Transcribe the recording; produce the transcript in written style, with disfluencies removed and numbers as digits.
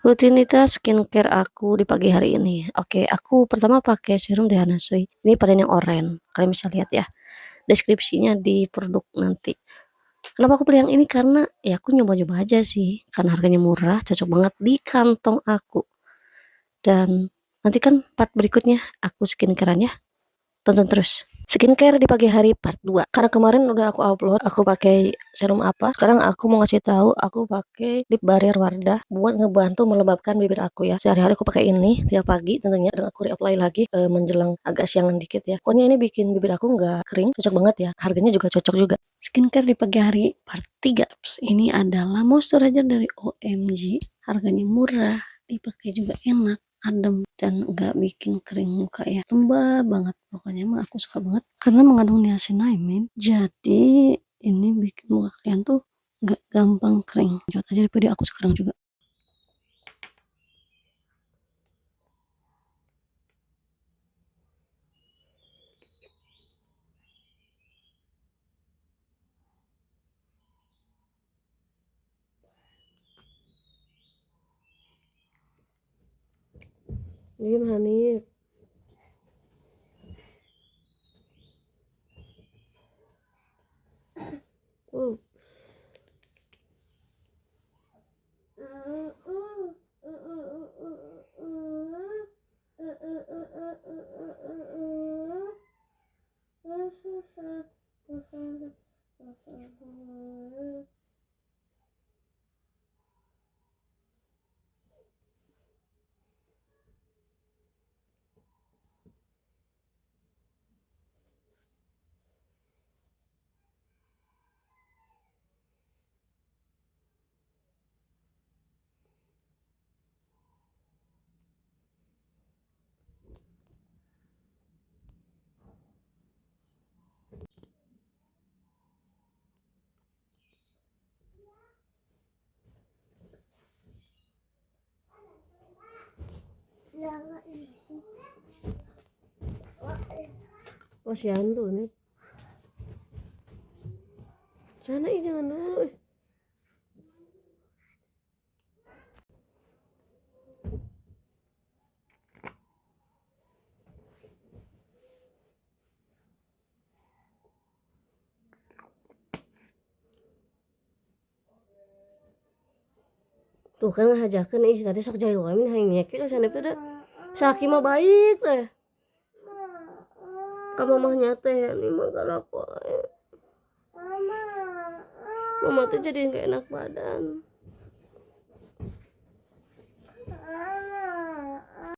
Rutinitas skincare aku di pagi hari ini. Oke, aku pertama pakai serum Dehana Soy. Ini varian yang oranye. Kalian bisa lihat ya deskripsinya di produk nanti. Kenapa aku pilih yang ini? Karena ya aku nyoba-nyoba aja sih. Karena harganya murah, cocok banget di kantong aku. Dan nanti kan part berikutnya aku skincarean ya. Tonton terus. Skincare di pagi hari part 2. Karena kemarin udah aku upload aku pakai serum apa. Sekarang aku mau ngasih tahu aku pakai lip barrier Wardah buat ngebantu melembabkan bibir aku ya. Sehari-hari aku pakai ini tiap pagi tentunya, dan aku reapply lagi menjelang agak siangan dikit ya. Pokoknya ini bikin bibir aku nggak kering, cocok banget ya. Harganya juga cocok juga. Skincare di pagi hari part 3. Ini adalah moisturizer dari OMG. Harganya murah, dipakai juga enak, adem, dan nggak bikin kering muka ya. Lembab banget pokoknya, mah aku suka banget karena mengandung niacinamide, jadi ini bikin muka kalian tuh nggak gampang kering. Coba aja di video aku sekarang juga. Diam Hanif. Posyandu nih. Sana jangan dulu. Tuh kan ngajakeun ih tadi sok jahil wae min hayang nyekek sana teh Saki mah baik teh. Ka mamahnya teh ini mah galak wae. Mama tuh jadi gak enak badan.